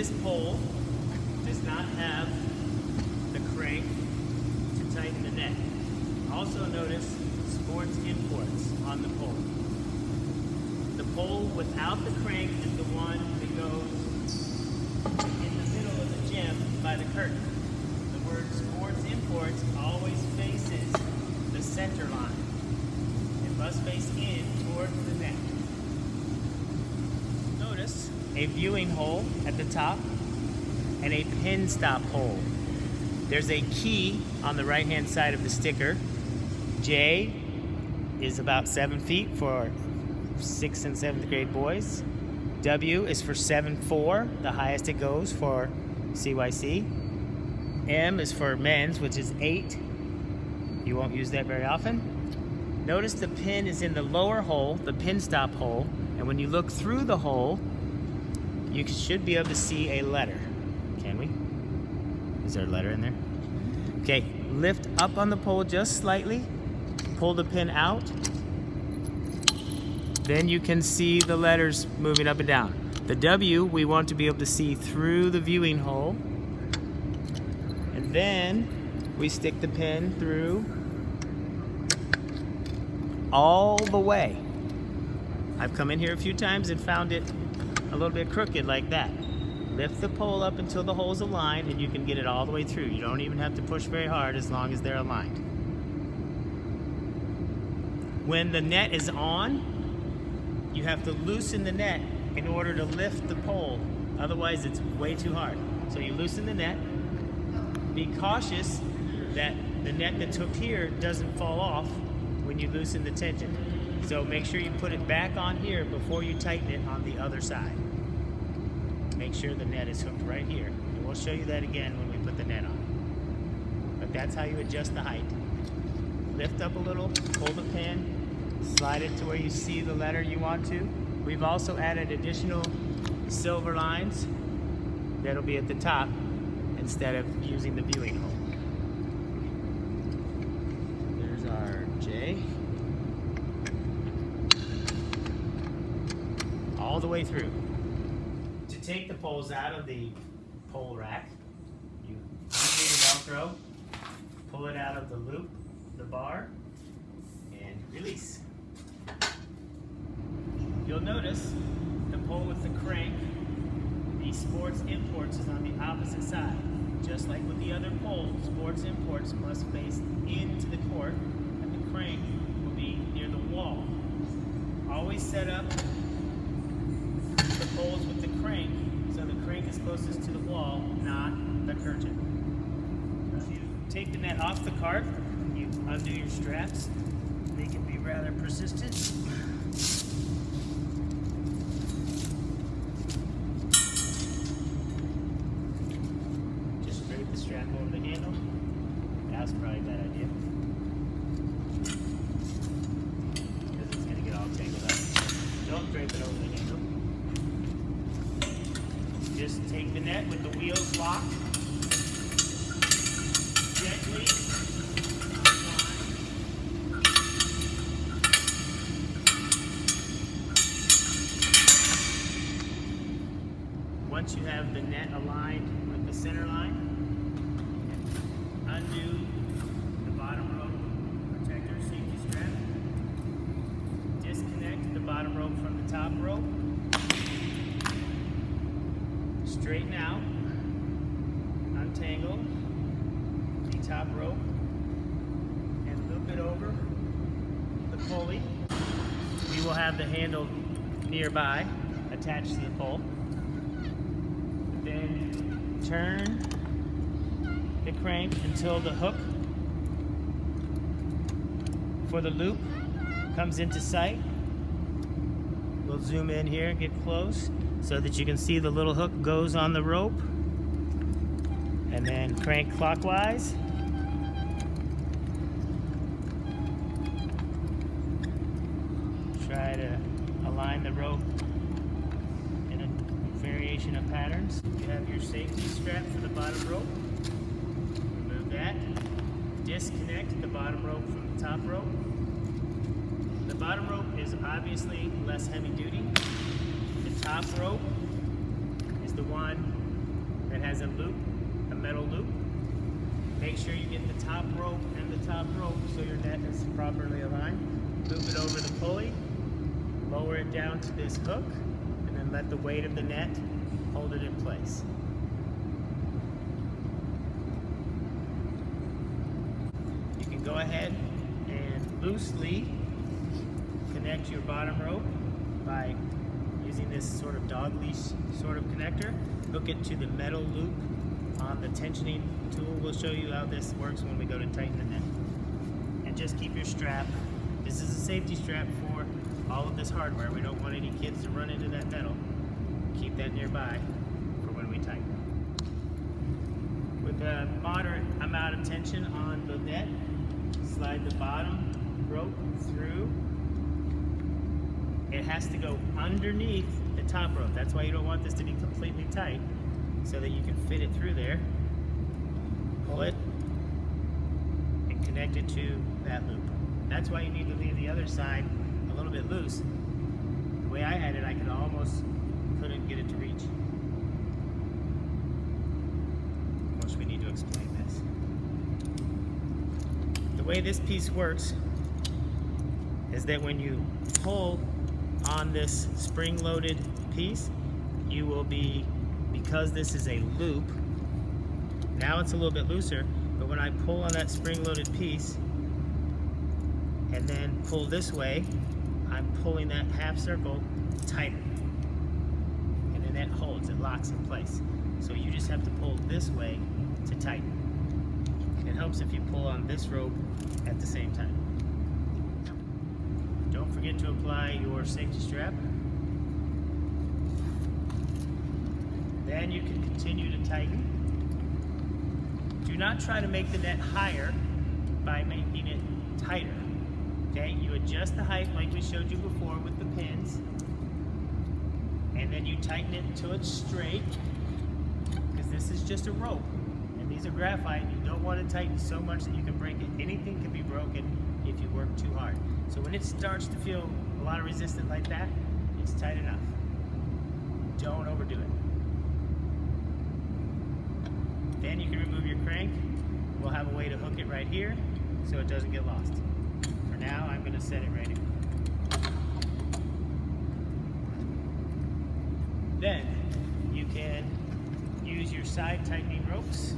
This pole does not have the crank to tighten the net. Also notice Sports Imports on the pole. The pole without the crank is the one that goes in the middle of the gym by the curtain. The word Sports Imports always faces the center line. It must face in towards the net. Notice a viewing hole at the top and a pin stop hole. There's a key on the right hand side of the sticker. J is about 7 feet for 6th and 7th grade boys. W is for 7'4", the highest it goes for CYC. M is for men's, which is 8. You won't use that very often. Notice the pin is in the lower hole, the pin stop hole, and when you look through the hole, you should be able to see a letter. Can we? Is there a letter in there? Okay, lift up on the pole just slightly, pull the pin out, then you can see the letters moving up and down. The W we want to be able to see through the viewing hole, and then we stick the pin through all the way. I've come in here a few times and found it a little bit crooked like that. Lift the pole up until the hole's aligned and you can get it all the way through. You don't even have to push very hard as long as they're aligned. When the net is on, you have to loosen the net in order to lift the pole. Otherwise, it's way too hard. So you loosen the net. Be cautious that the net that's hooked here doesn't fall off when you loosen the tension. So make sure you put it back on here before you tighten it on the other side. Make sure the net is hooked right here. And we'll show you that again when we put the net on. But that's how you adjust the height. Lift up a little, pull the pin, slide it to where you see the letter you want to. We've also added additional silver lines that'll be at the top instead of using the viewing hole. There's our J. All the way through. To take the poles out of the pole rack, you undo the Velcro, pull it out of the loop, the bar, and release. You'll notice the pole with the crank, the Sports Imports, is on the opposite side. Just like with the other pole, Sports Imports must face into the court, and the crank will be near the wall. Always set up the poles with the crank so the crank is closest to the wall, not the curtain. If you take the net off the cart, you undo your straps. They can be rather persistent. Just drape the strap over the handle. That's probably a bad idea, because it's going to get all tangled up. Don't drape it over the handle. Just take the net with the wheels locked, gently unwind. Once you have the net aligned with the center line, undo the bottom rope protector safety strap, disconnect the bottom rope from the top rope, straighten out, untangle the top rope, and loop it over the pulley. We will have the handle nearby, attached to the pole. Then turn the crank until the hook for the loop comes into sight. We'll zoom in here and get close so that you can see the little hook goes on the rope, and then crank clockwise. Try to align the rope in a variation of patterns. You have your safety strap for the bottom rope. Remove that. Disconnect the bottom rope from the top rope. The bottom rope is obviously less heavy duty. The top rope is the one that has a loop, a metal loop. Make sure you get the top rope and the top rope so your net is properly aligned. Loop it over the pulley, lower it down to this hook, and then let the weight of the net hold it in place. You can go ahead and loosely connect your bottom rope by using this sort of dog leash sort of connector. Hook it to the metal loop on the tensioning tool. We'll show you how this works when we go to tighten the net. And just keep your strap. This is a safety strap for all of this hardware. We don't want any kids to run into that metal. Keep that nearby for when we tighten. With a moderate amount of tension on the net, slide the bottom rope through. It has to go underneath the top rope. That's why you don't want this to be completely tight, so that you can fit it through there. Pull it and connect it to that loop. That's why you need to leave the other side a little bit loose. The way I had it, I couldn't get it to reach. Of course, we need to explain this. The way this piece works is that when you pull on this spring-loaded piece, you will be, because this is a loop, now it's a little bit looser, but when I pull on that spring-loaded piece and then pull this way, I'm pulling that half circle tighter. And then that holds, it locks in place. So you just have to pull this way to tighten. It helps if you pull on this rope at the same time. Don't forget to apply your safety strap. Then you can continue to tighten. Do not try to make the net higher by making it tighter. Okay, you adjust the height like we showed you before with the pins, and then you tighten it until it's straight, because this is just a rope, and these are graphite. You don't want to tighten so much that you can break it. Anything can be broken if you work too hard. So when it starts to feel a lot of resistance like that, it's tight enough. Don't overdo it. Then you can remove your crank. We'll have a way to hook it right here so it doesn't get lost. For now, I'm going to set it right here. Then you can use your side tightening ropes